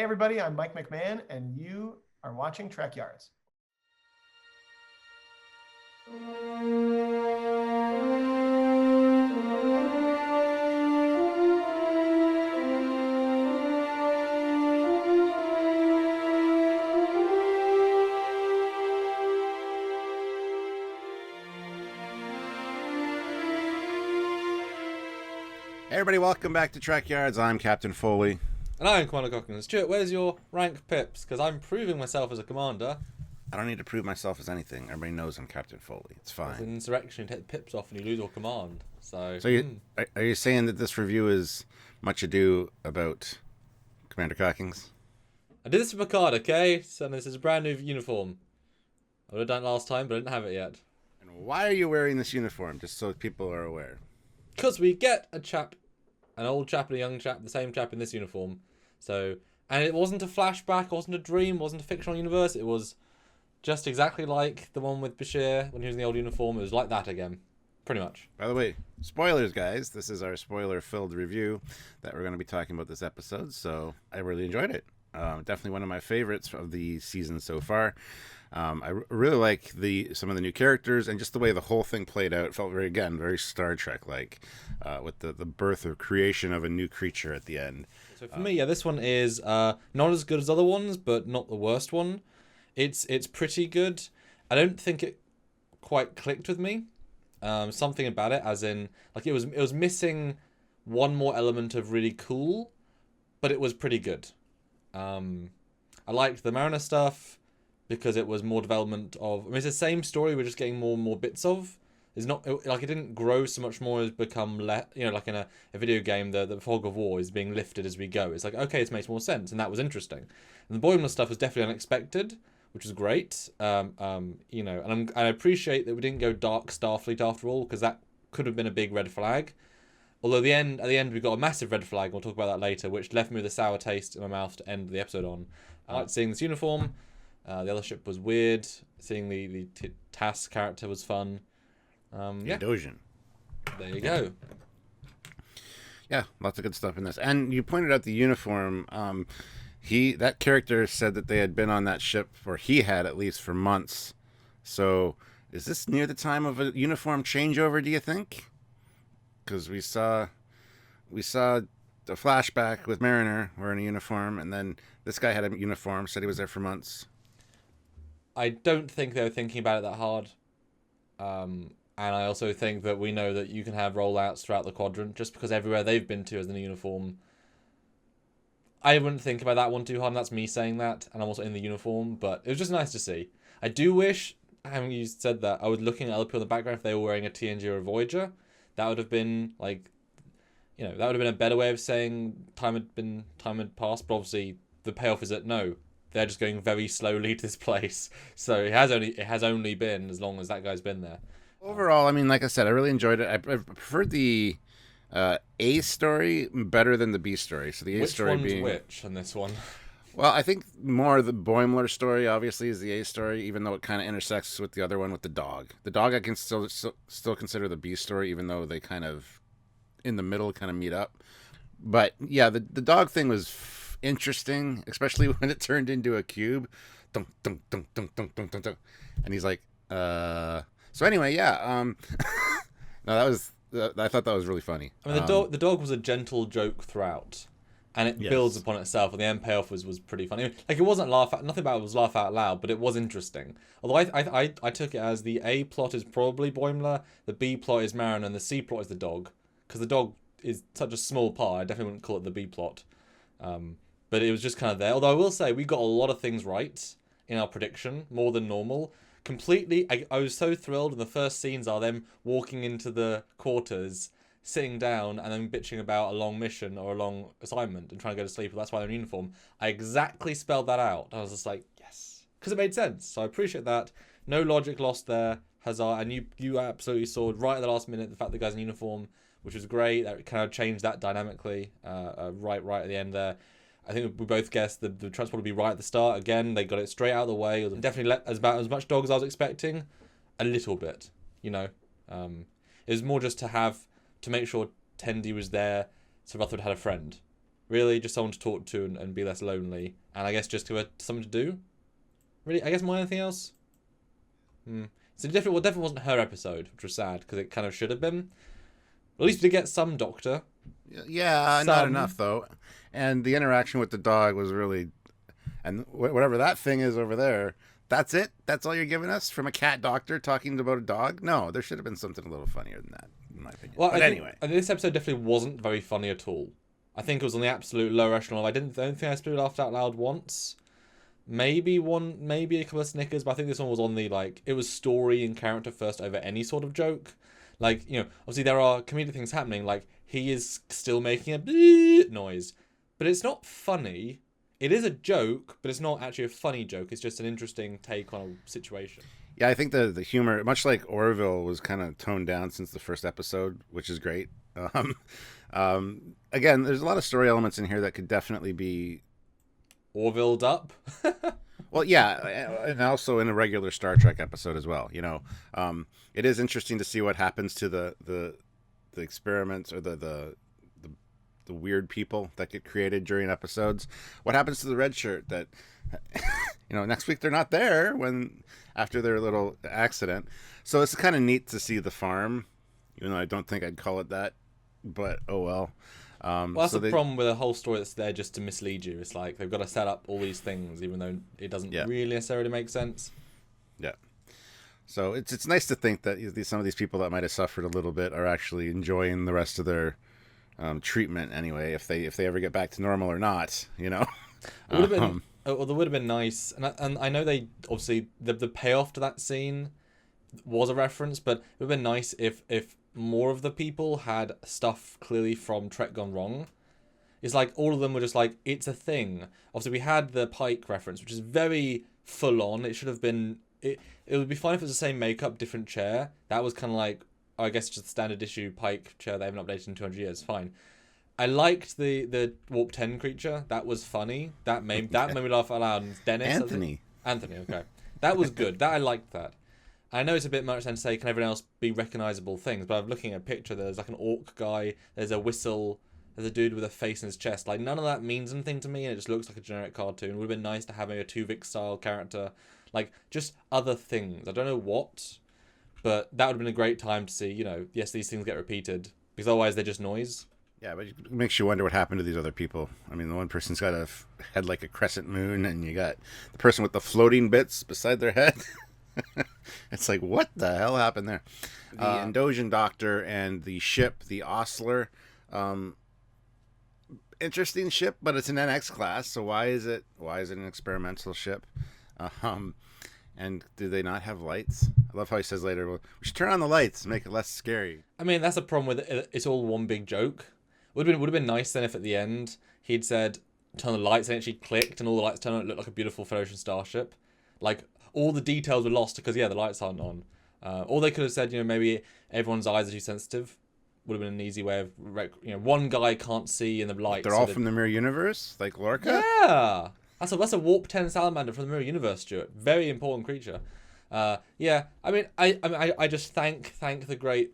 Hey everybody, I'm Mike McMahon, and you are watching Trekyards. Hey everybody, welcome back to Trekyards. I'm Captain Foley. And I'm Commander Cochran. Stuart, where's your rank pips? Because I'm proving myself as a commander. I don't need to prove myself as anything. Everybody knows I'm Captain Foley. It's It's fine. an insurrection, you take the pips off and you lose your command. So, Are you saying that this review is much ado about Commander Cockings? I did this for my card, okay? So this is a brand new uniform. I would have done it last time, but I didn't have it yet. And why are you wearing this uniform? Just so people are aware. Because we get an old chap and a young chap, the same chap in this uniform. So, and it wasn't a flashback, it wasn't a dream, it wasn't a fictional universe. It was just exactly like the one with Bashir when he was in the old uniform. It was like that again, pretty much. By the way, spoilers, guys. This is our spoiler-filled review that we're going to be talking about this episode. So I really enjoyed it. Definitely one of my favorites of the season so far. I really like some of the new characters and just the way the whole thing played out. It felt very Star Trek like, with the birth or creation of a new creature at the end. So for me, yeah, this one is not as good as other ones, but not the worst one. It's pretty good. I don't think it quite clicked with me. Something about it, as in, like, it was missing one more element of really cool, but it was pretty good. I liked the Mariner stuff because it was more development of. I mean, it's the same story. We're just getting more and more bits of. It's not like it didn't grow so much more. It's become like in a video game, the fog of war is being lifted as we go. It's like, okay, it makes more sense, and that was interesting. And the Boimler stuff was definitely unexpected, which was great. And I appreciate that we didn't go dark Starfleet after all, because that could have been a big red flag. Although at the end we got a massive red flag. We'll talk about that later, which left me with a sour taste in my mouth to end the episode on. I liked seeing this uniform. The other ship was weird. Seeing the TAS character was fun. Yeah. Dojin. There you go. Yeah, lots of good stuff in this. And you pointed out the uniform. That character said that they had been on that ship, or he had at least, for months. So is this near the time of a uniform changeover, do you think? Because we saw the flashback with Mariner wearing a uniform, and then this guy had a uniform, said he was there for months. I don't think they were thinking about it that hard. And I also think that we know that you can have rollouts throughout the quadrant just because everywhere they've been to is in a uniform. I wouldn't think about that one too hard, and that's me saying that, and I'm also in the uniform, but it was just nice to see. I do wish, having you said that, I was looking at other people in the background if they were wearing a TNG or a Voyager. That would have been, like, that would have been a better way of saying time had passed, but obviously the payoff is that no, they're just going very slowly to this place. So it has only been as long as that guy's been there. Overall, I mean, like I said, I really enjoyed it. I preferred the A story better than the B story. So the A story being which in this one? Well, I think more the Boimler story obviously is the A story, even though it kind of intersects with the other one with the dog. The dog I can still consider the B story, even though they kind of in the middle kind of meet up. But yeah, the dog thing was interesting, especially when it turned into a cube. Dunk, dunk, dunk, dunk, dunk, dunk, dunk, dunk. And he's like, So anyway, yeah. No, that was. I thought that was really funny. I mean, the dog was a gentle joke throughout, and it builds upon itself. And the end payoff was pretty funny. Like, it wasn't nothing about it was laugh out loud, but it was interesting. Although I took it as the A plot is probably Boimler, the B plot is Mariner, and the C plot is the dog, because the dog is such a small part. I definitely wouldn't call it the B plot. But it was just kind of there. Although I will say we got a lot of things right in our prediction, more than normal. Completely, I was so thrilled, and the first scenes are them walking into the quarters, sitting down, and then bitching about a long mission or a long assignment and trying to go to sleep. That's why they're in uniform. I exactly spelled that out. I was just like, yes, because it made sense. So I appreciate that. No logic lost there, Huzzah! And you absolutely saw right at the last minute the fact the guy's in uniform, which was great. That kind of changed that dynamically. Right at the end there. I think we both guessed the transport would be right at the start. Again, they got it straight out of the way. It was definitely about as much dog as I was expecting. A little bit, It was more just to make sure Tendi was there so Rutherford had a friend. Really, just someone to talk to and be less lonely. And I guess just give her something to do. Really, I guess more than anything else. So it definitely wasn't her episode, which was sad because it kind of should have been. At least we did get some Doctor. Yeah, not enough though. And the interaction with the dog was really, and whatever that thing is over there. That's it. That's all you're giving us from a cat doctor talking about a dog. No, there should have been something a little funnier than that, in my opinion. Well, but anyway, this episode definitely wasn't very funny at all. I think it was on the absolute lower echelon. I don't think I spewed laughed out loud once. Maybe a couple of snickers, but I think this one was on the, like, it was story and character first over any sort of joke. Like, you know, obviously there are comedic things happening, like, he is still making a bleep noise, but it's not funny. It is a joke, but it's not actually a funny joke. It's just an interesting take on a situation. Yeah, I think the humor, much like Orville, was kind of toned down since the first episode, which is great. Again, there's a lot of story elements in here that could definitely be Orvilled up. Well, yeah, and also in a regular Star Trek episode as well. You know, it is interesting to see what happens to the experiments or the weird people that get created during episodes. What happens to the red shirt that, you know, next week they're not there after their little accident. So it's kind of neat to see the farm, even though I don't think I'd call it that, but oh well. Well, that's the problem with a whole story that's there just to mislead you. It's like they've got to set up all these things, even though it doesn't really necessarily make sense. Yeah. So it's nice to think that some of these people that might have suffered a little bit are actually enjoying the rest of their treatment anyway, if they ever get back to normal or not, you know. It would have been, well, there would have been nice, and I know they obviously the payoff to that scene was a reference, but it would have been nice if more of the people had stuff clearly from Trek Gone Wrong. It's like all of them were just like, it's a thing. Obviously, we had the Pike reference, which is very full on. It should have been. It would be fine if it was the same makeup, different chair. That was kind of like, oh, I guess just the standard issue Pike chair they haven't updated in 200 years. Fine. I liked the Warp 10 creature. That was funny. That made me laugh out loud. And Dennis. Anthony, okay. That was good. I liked that. I know it's a bit much then to say, can everyone else be recognisable things? But I'm looking at a picture, there's like an orc guy, there's a whistle, there's a dude with a face in his chest. Like, none of that means anything to me, and it just looks like a generic cartoon. It would have been nice to have maybe a Tuvix-style character. Like, just other things. I don't know what, but that would have been a great time to see, you know, yes, these things get repeated, because otherwise they're just noise. Yeah, but it makes you wonder what happened to these other people. I mean, the one person's got a head like a crescent moon, and you got the person with the floating bits beside their head. It's like, what the hell happened there? The Endosian Doctor and the ship, the Ostler, interesting ship, but it's an NX class. So why is it an experimental ship? And do they not have lights? I love how he says later, well, we should turn on the lights, make it less scary. I mean, that's a problem with it. It's all one big joke. Would have been nice then if at the end he'd said turn the lights and it actually clicked and all the lights turned on. It looked like a beautiful Federation starship. Like, all the details were lost because, the lights aren't on. Or they could have said, maybe everyone's eyes are too sensitive. Would have been an easy way of, one guy can't see in the lights. They're all from the Mirror Universe, like Lorca? Yeah! That's a Warp 10 salamander from the Mirror Universe, Stuart. Very important creature. Yeah, I mean, I just thank the great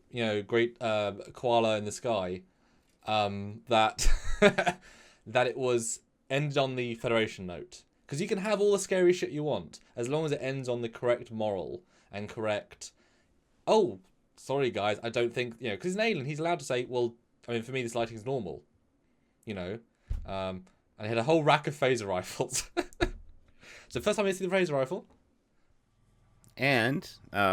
koala in the sky, that that it was ended on the Federation note. Because you can have all the scary shit you want, as long as it ends on the correct moral and correct... Oh, sorry guys, I don't think... because he's an alien, he's allowed to say, well, I mean, for me, this lighting is normal. And he had a whole rack of phaser rifles. So first time you see the phaser rifle. And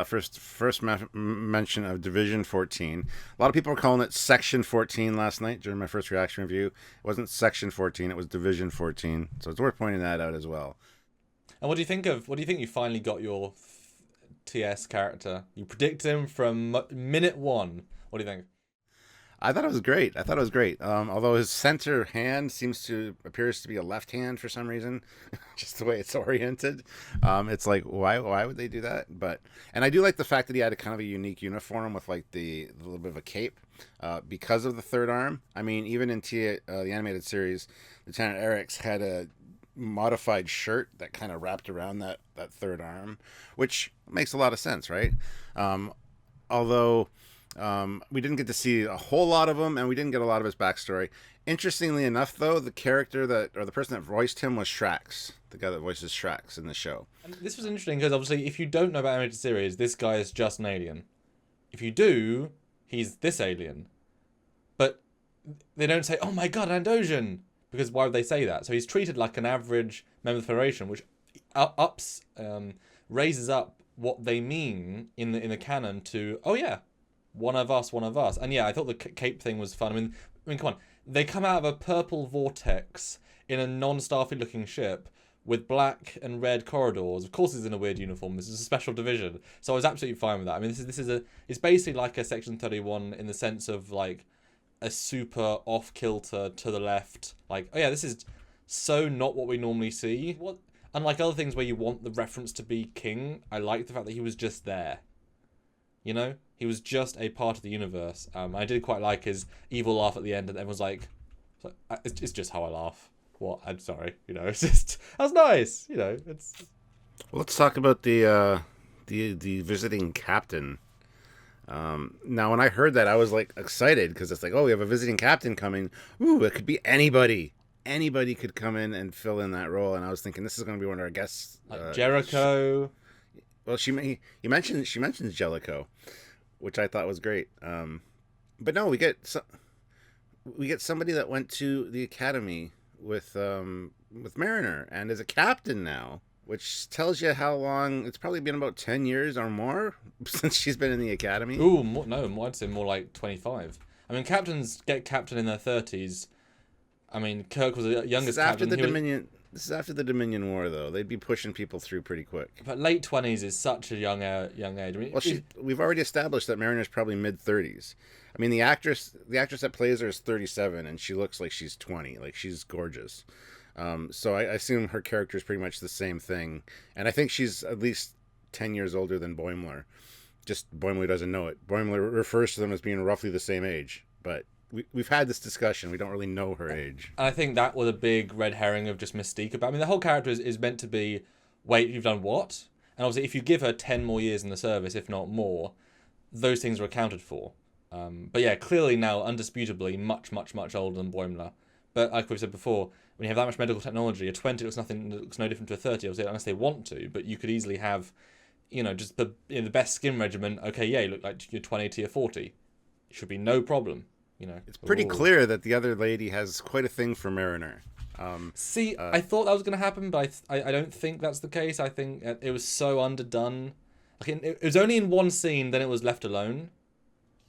first mention of Division 14. A lot of people were calling it Section 14 last night during my first reaction review. It wasn't Section 14, it was Division 14. So it's worth pointing that out as well. And what do you think you finally got your TS character? You predict him from minute one. What do you think? I thought it was great. Although his center hand appears to be a left hand for some reason, just the way it's oriented. It's like, why would they do that? And I do like the fact that he had a kind of a unique uniform with like the little bit of a cape, because of the third arm. I mean, even in the animated series, Lieutenant Eric's had a modified shirt that kind of wrapped around that third arm, which makes a lot of sense, right? Although We didn't get to see a whole lot of him, and we didn't get a lot of his backstory. Interestingly enough, though, the person that voiced him was Shrax, the guy that voices Shrax in the show. And this was interesting because obviously, if you don't know about animated series, this guy is just an alien. If you do, he's this alien. But they don't say, "Oh my God, Andosian," because why would they say that? So he's treated like an average member of the Federation, which raises up what they mean in the canon to, oh yeah, one of us. And yeah, I thought the cape thing was fun. I mean, come on. They come out of a purple vortex in a non-Starfleet looking ship with black and red corridors. Of course, it's in a weird uniform. This is a special division, so I was absolutely fine with that. I mean, it's basically like a Section 31 in the sense of like a super off kilter to the left. Like, oh yeah, this is so not what we normally see. What, unlike other things where you want the reference to be King, I like the fact that he was just there. You know, he was just a part of the universe. I did quite like his evil laugh at the end, and everyone's like, it's just how I laugh. What? I'm sorry. You know, it's just, that's nice. You know, it's. Well, let's talk about the visiting captain. Now, when I heard that, I was like excited because it's like, oh, we have a visiting captain coming. Ooh, it could be anybody. Anybody could come in and fill in that role, and I was thinking this is going to be one of our guests, like Jericho. Well, she mentions Jellicoe, which I thought was great. But no, we get somebody that went to the academy with Mariner and is a captain now, which tells you how long. It's probably been about 10 years or more since she's been in the academy. Ooh, no, I'd say more like 25. I mean, captains get captain in their 30s. I mean, Kirk was the youngest captain. This is after the Dominion War, though. They'd be pushing people through pretty quick. But late 20s is such a young age. I mean, well, we've already established that Mariner's probably mid-30s. I mean, the actress that plays her is 37, and she looks like she's 20. Like, she's gorgeous. So I assume her character is pretty much the same thing. And I think she's at least 10 years older than Boimler. Just Boimler doesn't know it. Boimler refers to them as being roughly the same age. But we've had this discussion. We don't really know her age. And I think that was a big red herring of just mystique about. I mean, the whole character is meant to be, wait, you've done what? And obviously, if you give her 10 more years in the service, if not more, those things are accounted for. But yeah, clearly now, undisputably, much, much, much older than Boimler. But like we've said before, when you have that much medical technology, a 20 looks no different to a 30, obviously, unless they want to. But you could easily have, you know, just the best skin regimen. Okay, yeah, you look like you're 20 to you're 40. It should be no problem. You know, it's pretty clear that the other lady has quite a thing for Mariner. I thought that was going to happen, but I don't think that's the case. I think it was so underdone. Like it was only in one scene, then it was left alone.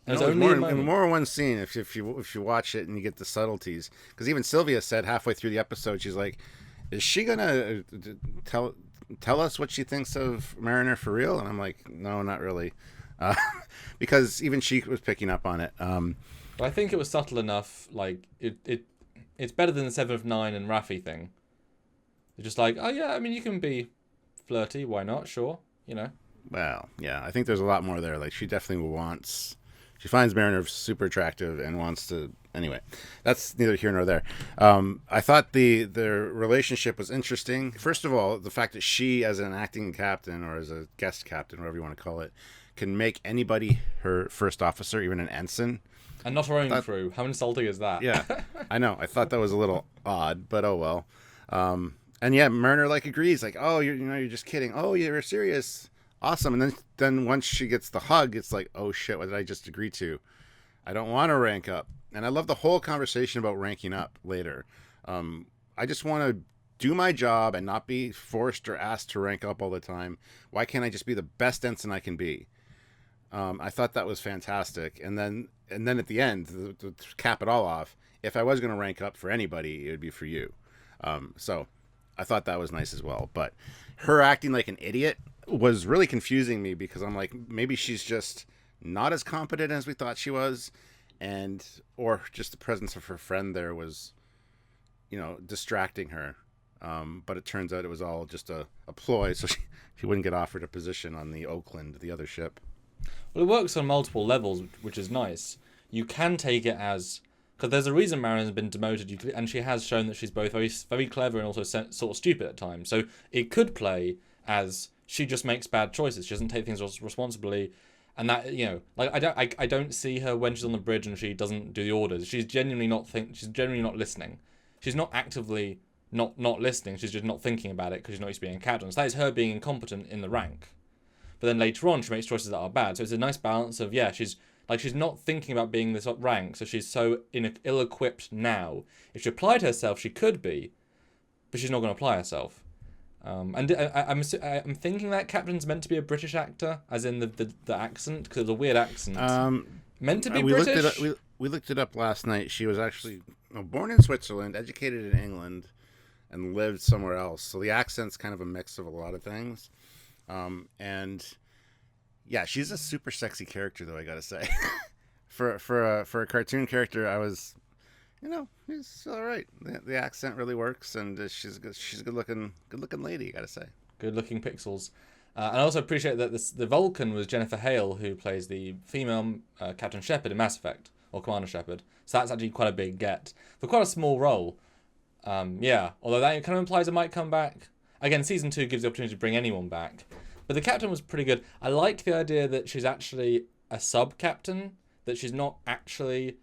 It was only more in one scene if you watch it and you get the subtleties. Because even Sylvia said halfway through the episode, she's like, "Is she gonna tell us what she thinks of Mariner for real?" And I'm like, "No, not really," because even she was picking up on it. But I think it was subtle enough. Like it's better than the 7 of 9 and Raffi thing. It's just like, oh yeah, I mean, you can be flirty. Why not? Sure, you know. Well, yeah, I think there's a lot more there. Like she definitely wants. She finds Mariner super attractive and wants to. Anyway, that's neither here nor there. I thought their relationship was interesting. First of all, the fact that she, as an acting captain or as a guest captain, whatever you want to call it, can make anybody her first officer, even an ensign. And not her own crew. How insulting is that? Yeah, I know. I thought that was a little odd, but oh well. And yeah, Mariner agrees. Like, oh, you're just kidding. Oh, you're serious. Awesome. And then once she gets the hug, it's like, oh shit, what did I just agree to? I don't want to rank up. And I love the whole conversation about ranking up later. I just want to do my job and not be forced or asked to rank up all the time. Why can't I just be the best ensign I can be? I thought that was fantastic. And then at the end, to cap it all off, if I was going to rank up for anybody, it would be for you. So I thought that was nice as well. But her acting like an idiot was really confusing me because I'm like, maybe she's just not as competent as we thought she was, or just the presence of her friend there was, distracting her. But it turns out it was all just a ploy so she wouldn't get offered a position on the Oakland, the other ship. Well, it works on multiple levels, which is nice. You can take it as... Because there's a reason Mariner's been demoted, and she has shown that she's both very, very clever and also sort of stupid at times. So it could play as she just makes bad choices. She doesn't take things responsibly. And that, like I don't see her when she's on the bridge and she doesn't do the orders. She's genuinely not listening. She's not actively not listening. She's just not thinking about it because she's not used to being a captain. So that is her being incompetent in the rank. But then later on, she makes choices that are bad. So it's a nice balance of, she's not thinking about being this rank, so she's so ill-equipped now. If she applied herself, she could be, but she's not going to apply herself. And I'm thinking that captain's meant to be a British actor, as in the accent, because it's a weird accent. Meant to be British? We looked it up last night. She was actually born in Switzerland, educated in England, and lived somewhere else. So the accent's kind of a mix of a lot of things. And yeah, she's a super sexy character, though, I gotta say. for a cartoon character, I was, it's all right. The accent really works, and she's a good looking lady, I gotta say. Good looking pixels. And I also appreciate that the Vulcan was Jennifer Hale, who plays the female Captain Shepard in Mass Effect, or Commander Shepard. So that's actually quite a big get for quite a small role. Although that kind of implies it might come back. Again, season 2 gives the opportunity to bring anyone back. But the captain was pretty good. I liked the idea that she's actually a sub-captain, that she's not actually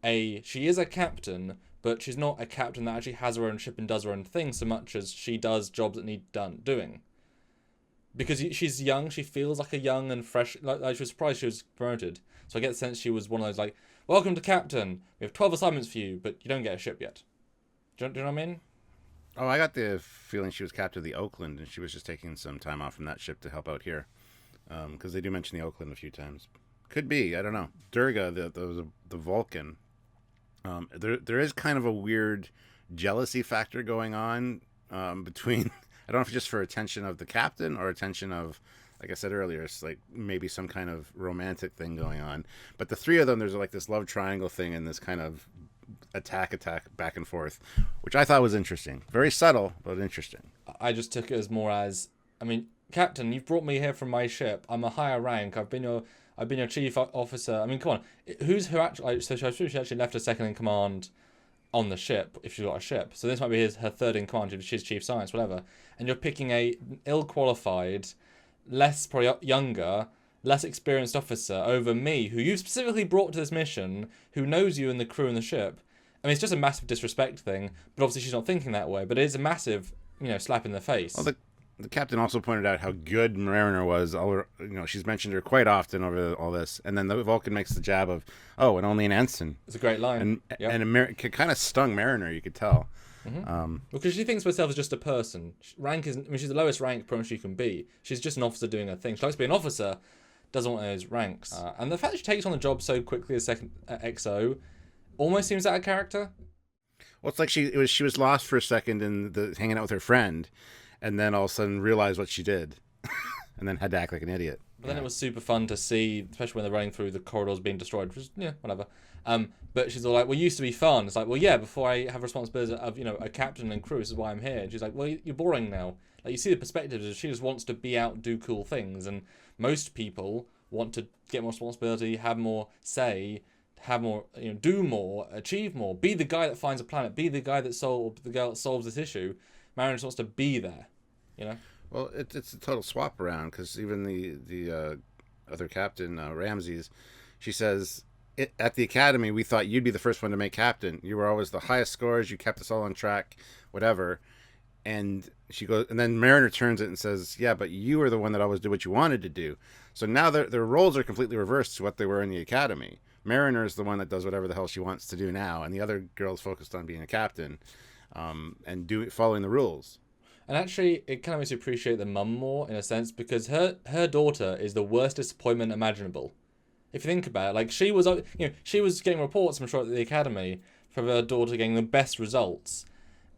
she is a captain, but she's not a captain that actually has her own ship and does her own thing so much as she does jobs that need doing. Because she's young, she feels like a young and fresh, like she was surprised she was promoted. So I get the sense she was one of those like, welcome to captain, we have 12 assignments for you, but you don't get a ship yet. Do you know what I mean? Oh, I got the feeling she was captain of the Oakland, and she was just taking some time off from that ship to help out here. Because they do mention the Oakland a few times. Could be, I don't know. Durga, the Vulcan, there is kind of a weird jealousy factor going on between, I don't know if it's just for attention of the captain or attention of, like I said earlier, it's like maybe some kind of romantic thing going on. But the three of them, there's like this love triangle thing and this kind of attack back and forth, which I thought was interesting. Very subtle, but interesting. I just took it as more as, Captain, you've brought me here from my ship. I'm a higher rank. I've been your chief officer. Come on. Who actually? So she actually left her second in command on the ship if she's got a ship. So this might be her third in command. She's chief science, whatever. And you're picking a ill-qualified, probably younger, less experienced officer over me, who you specifically brought to this mission, who knows you and the crew and the ship. It's just a massive disrespect thing, but obviously she's not thinking that way. But it is a massive, slap in the face. Well, the captain also pointed out how good Mariner was. She's mentioned her quite often over all this. And then the Vulcan makes the jab of, oh, and only an ensign. It's a great line. And it kind of stung Mariner, you could tell. Mm-hmm. Because she thinks of herself as just a person. She's the lowest rank pretty much she can be. She's just an officer doing her thing. She likes to be an officer, doesn't want those ranks. And the fact that she takes on the job so quickly as second XO almost seems out of character. Well, it's like she was lost for a second in hanging out with her friend, and then all of a sudden realized what she did, and then had to act like an idiot. But then it was super fun to see, especially when they're running through the corridors being destroyed, which is, whatever. But she's all like, well, it used to be fun. It's like, well, yeah, before I have responsibility of, a captain and crew, this is why I'm here. And she's like, well, you're boring now. Like, you see the perspective is she just wants to be out, do cool things. And most people want to get more responsibility, have more say, have more, do more, achieve more, be the guy that finds a planet, be the guy the girl that solves this issue. Mariner just wants to be there, Well, it's a total swap around, because even the other captain, Ramses, she says, at the academy, we thought you'd be the first one to make captain. You were always the highest scores. You kept us all on track, whatever. And she goes, and then Mariner turns it and says, yeah, but you were the one that always did what you wanted to do. So now their roles are completely reversed to what they were in the academy. Mariner is the one that does whatever the hell she wants to do now, and the other girl's focused on being a captain, and following the rules. And actually, it kind of makes you appreciate the mum more, in a sense, because her daughter is the worst disappointment imaginable. If you think about it, like, she was getting reports, I'm sure, at the academy from her daughter getting the best results,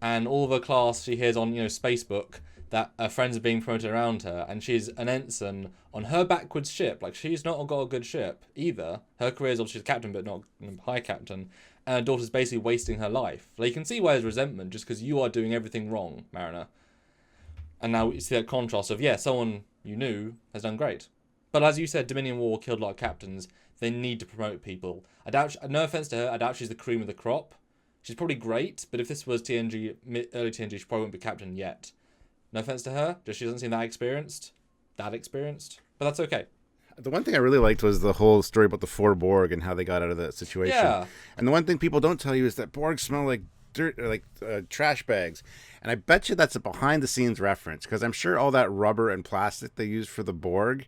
and all of her class she hears on, Spacebook that her friends are being promoted around her, and she's an ensign on her backwards ship. Like, she's not got a good ship either. Her career is obviously captain, but not high captain. And her daughter's basically wasting her life. Like, you can see why there's resentment, just because you are doing everything wrong, Mariner. And now you see that contrast of, someone you knew has done great. But as you said, Dominion War killed a lot of captains. They need to promote people. No offense to her, I doubt she's the cream of the crop. She's probably great, but if this was TNG, early TNG, she probably wouldn't be captain yet. No offense to her, just she doesn't seem that experienced. But that's okay. The one thing I really liked was the whole story about the four Borg and how they got out of that situation. Yeah. And the one thing people don't tell you is that Borg smell like dirt, or like trash bags. And I bet you that's a behind-the-scenes reference, because I'm sure all that rubber and plastic they used for the Borg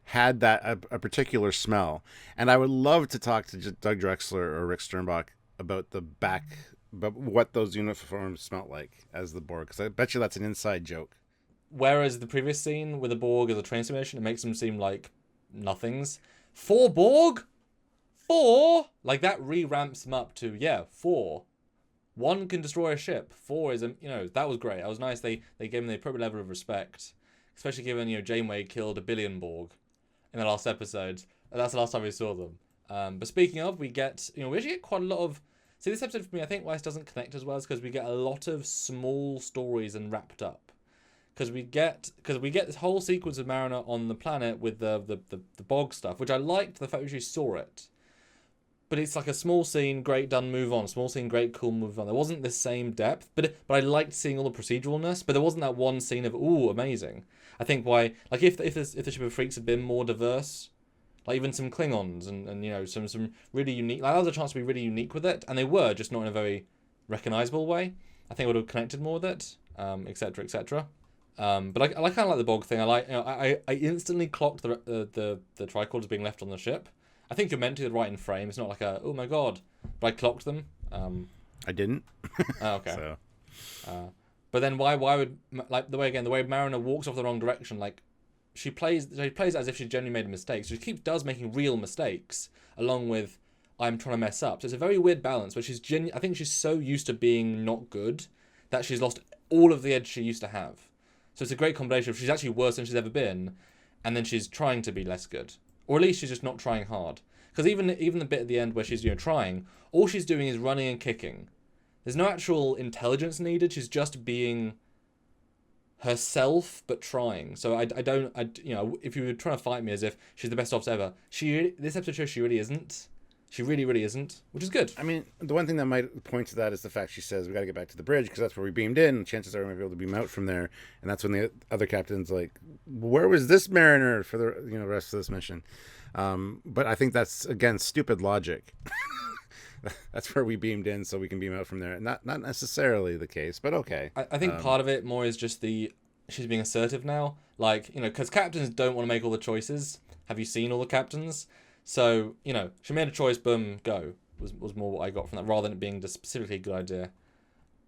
had that a particular smell. And I would love to talk to Doug Drexler or Rick Sternbach about about what those uniforms smelt like as the Borg, because I bet you that's an inside joke. Whereas the previous scene with the Borg as a train simulation, it makes them seem like nothings. 4 Borg? 4? Like, that re-ramps them up to, 4. 1 can destroy a ship. 4 is, that was great. That was nice. They gave him the appropriate level of respect. Especially given, Janeway killed 1 billion Borg in the last episode. And that's the last time we saw them. But speaking of, we get, we actually get quite a lot of... See, this episode for me, I think why it doesn't connect as well is because we get a lot of small stories and wrapped up. Because we get this whole sequence of Mariner on the planet with the Bog stuff, which I liked the fact that she saw it. But it's like a small scene, great, done, move on. Small scene, great, cool, move on. There wasn't the same depth, but I liked seeing all the proceduralness. But there wasn't that one scene of ooh, amazing. I think why, like if the Ship of Freaks had been more diverse, like even some Klingons and some really unique, like that was a chance to be really unique with it, and they were just not in a very recognizable way. I think I would have connected more with it, etc. etc. But I kind of like the Bog thing. I instantly clocked the Trekyards being left on the ship. I think you're meant to right in frame. It's not like a oh my god, but I clocked them. I didn't. Okay. So. But then why would like the way Mariner walks off the wrong direction, like she plays as if she genuinely made a mistake. So she does making real mistakes along with I'm trying to mess up. So it's a very weird balance where I think she's so used to being not good that she's lost all of the edge she used to have. So it's a great combination of she's actually worse than she's ever been, and then she's trying to be less good. Or at least she's just not trying hard. Because even the bit at the end where she's trying, all she's doing is running and kicking. There's no actual intelligence needed. She's just being herself, but trying. So if you were trying to fight me as if she's the best officer ever, this episode shows she really isn't. She really, really isn't, which is good. I mean, the one thing that might point to that is the fact she says, we got to get back to the bridge because that's where we beamed in. Chances are we might be able to beam out from there. And that's when the other captain's like, where was this Mariner for the rest of this mission? But I think that's, again, stupid logic. That's where we beamed in so we can beam out from there. And not necessarily the case, but okay. I think part of it more is just she's being assertive now. Like, because captains don't want to make all the choices. Have you seen all the captains? So, she made a choice, boom, go, was more what I got from that, rather than it being just specifically a good idea.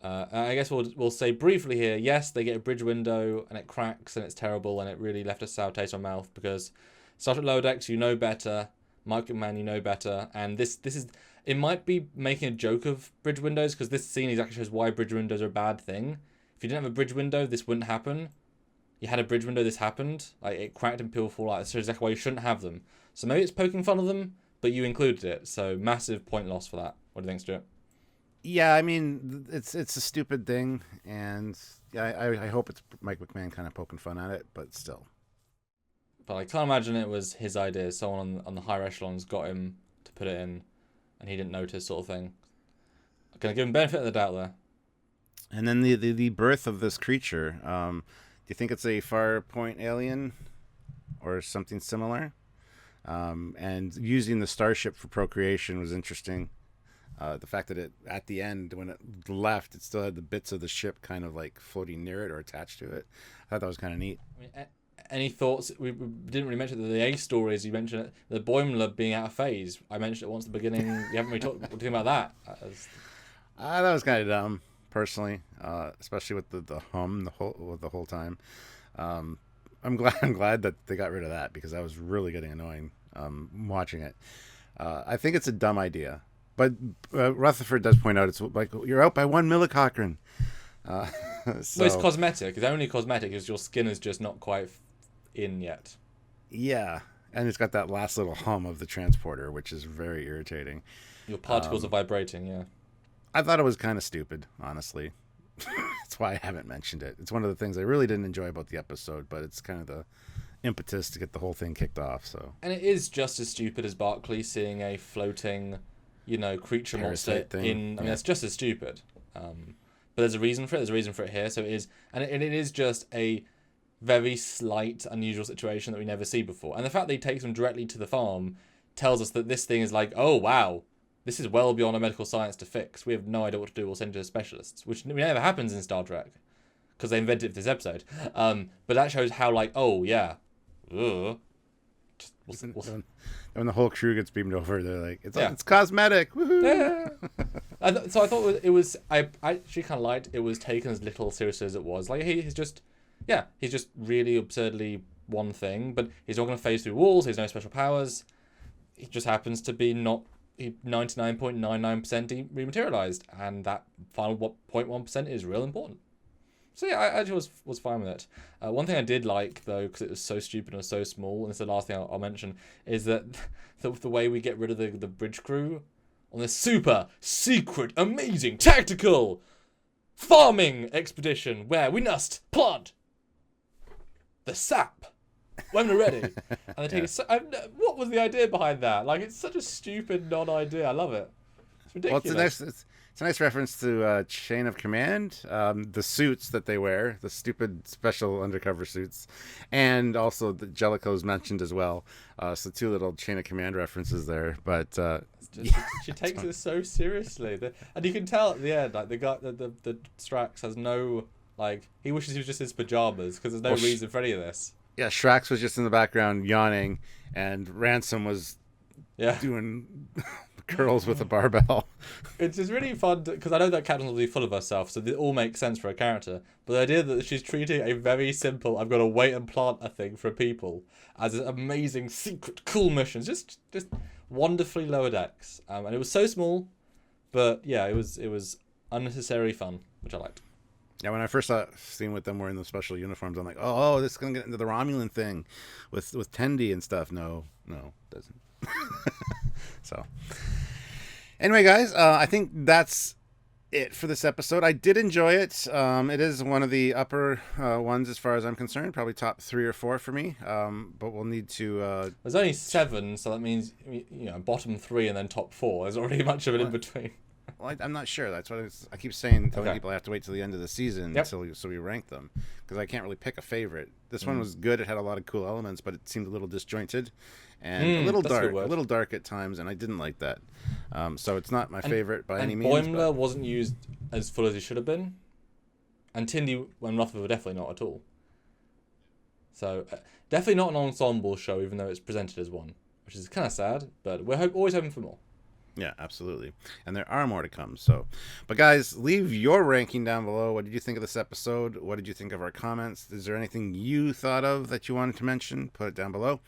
I guess we'll say briefly here, yes, they get a bridge window, and it cracks, and it's terrible, and it really left a sour taste in my mouth, because Star Trek Lower Decks, you know better, Mike McMahon, you know better, and this is, it might be making a joke of bridge windows, because this scene exactly shows why bridge windows are a bad thing. If you didn't have a bridge window, this wouldn't happen. You had a bridge window, this happened. Like, it cracked and people fall out. That's exactly why you shouldn't have them. So maybe it's poking fun of them, but you included it. So massive point loss for that. What do you think, Stuart? Yeah, I mean, it's a stupid thing, and I hope it's Mike McMahon kind of poking fun at it, but still. But I can't imagine it was his idea. Someone on the higher echelons got him to put it in, and he didn't notice, sort of thing. I'm going to give him benefit of the doubt there. And then the birth of this creature. Do you think it's a far point alien or something similar? And using the starship for procreation was interesting. The fact that it, at the end, when it left, it still had the bits of the ship kind of like floating near it or attached to it. I thought that was kind of neat. I mean, any thoughts? We didn't really mention the A stories. You mentioned it, the Boimler being out of phase. I mentioned it once at the beginning. You haven't really talked. What do you think about that? That was kind of dumb, personally, especially with the hum the whole time. I'm glad that they got rid of that because that was really getting annoying watching it. I think it's a dumb idea, but Rutherford does point out it's like you're out by 1 millicochrane. Well, it's cosmetic. It's only cosmetic because your skin is just not quite in yet. Yeah, and it's got that last little hum of the transporter, which is very irritating. Your particles are vibrating. Yeah. I thought it was kind of stupid, honestly. That's why I haven't mentioned it. It's one of the things I really didn't enjoy about the episode, but it's kind of the impetus to get the whole thing kicked off. So. And it is just as stupid as Barclay seeing a floating, creature monster thing. I mean, that's just as stupid. But there's a reason for it. There's a reason for it here. So it is, and it is just a very slight, unusual situation that we never see before. And the fact that he takes them directly to the farm tells us that this thing is like, oh, wow, this is well beyond our medical science to fix. We have no idea what to do. We'll send it to specialists, which never happens in Star Trek because they invented it for this episode. But that shows how, like, oh, yeah. When the whole crew gets beamed over, they're like, it's cosmetic. Woohoo! Yeah. So I thought it was, I actually kind of liked it was taken as little seriously as it was. Like, he's just really absurdly one thing, but he's not going to phase through walls. He has no special powers. He just happens to be 99.99% rematerialized, and that final 0.1% is real important. So yeah, I actually was fine with it. One thing I did like, though, because it was so stupid and so small, and it's the last thing I'll mention, is that the way we get rid of the bridge crew on this super secret, amazing, tactical farming expedition where we must plant the sap when we're ready. And they take what was the idea behind that? Like, it's such a stupid non-idea. I love it. It's ridiculous. Well, it's a nice reference to Chain of Command, the suits that they wear, the stupid special undercover suits, and also the Jellicoe's mentioned as well. So 2 little Chain of Command references there. But she takes it so seriously, and you can tell at the end, like the guy, the Strax has no, like, he wishes he was just in his pajamas because there's no reason for any of this. Yeah, Strax was just in the background yawning, and Ransom was doing curls with a barbell. It's just really fun because I know that Captain will be full of herself, so it all makes sense for a character. But the idea that she's treating a very simple, I've got to wait and plant a thing for people, as an amazing, secret, cool mission, just wonderfully lower decks. And it was so small, but yeah, it was unnecessary fun, which I liked. Yeah, when I first saw scene with them wearing the special uniforms, I'm like, oh, this is gonna get into the Romulan thing with Tendi and stuff. No, it doesn't. So, anyway, guys, I think that's it for this episode. I did enjoy it. It is one of the upper ones as far as I'm concerned, probably top 3 or 4 for me. But we'll need to. There's only 7, so that means bottom 3 and then top 4. There's already much of it in between. Well, I'm not sure. That's what I keep saying. Telling people I have to wait till the end of the season so we rank them, because I can't really pick a favorite. This one was good. It had a lot of cool elements, but it seemed a little disjointed and a little dark at times, and I didn't like that. So it's not my favorite by any means. Boimler wasn't used as full as he should have been, and Tindy and Rutherford were definitely not at all. So definitely not an ensemble show, even though it's presented as one, which is kind of sad. But we're always hoping for more. Yeah, absolutely. And there are more to come. So, but guys, leave your ranking down below. What did you think of this episode? What did you think of our comments? Is there anything you thought of that you wanted to mention? Put it down below.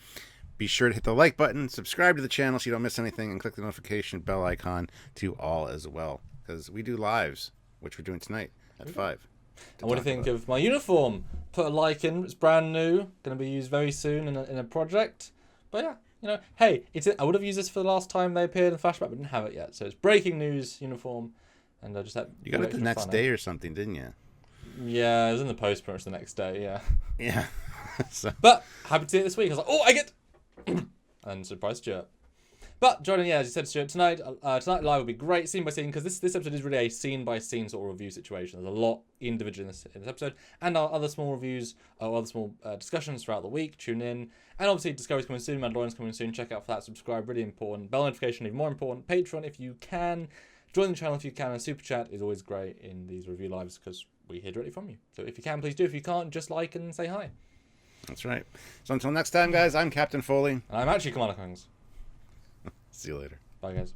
Be sure to hit the like button, subscribe to the channel so you don't miss anything, and click the notification bell icon to all as well, because we do lives, which we're doing tonight at 5. And what do you think of my uniform? Put a like in. It's brand new. Going to be used very soon in a project. But yeah. Hey, I would have used this for the last time they appeared in Flashback, but didn't have it yet. So it's breaking news uniform, and I just had. You got it the next day or something, didn't you? Yeah, it was in the post pretty much the next day. Yeah. Yeah. So. But happy to see it this week. I was like, oh, I get, and surprise Stuart. But joining, as you said, Stuart, tonight live will be great, scene by scene, because this episode is really a scene by scene sort of review situation. There's a lot individual in this episode, and our other small reviews or other small discussions throughout the week. Tune in, and obviously Discovery's coming soon, Mandalorian's coming soon. Check out for that. Subscribe, really important. Bell notification, even more important. Patreon if you can. Join the channel if you can, and Super Chat is always great in these review lives because we hear directly from you. So if you can, please do. If you can't, just like and say hi. That's right. So until next time, guys, I'm Captain Foley. And I'm actually Commander Kongs. See you later. Bye, guys.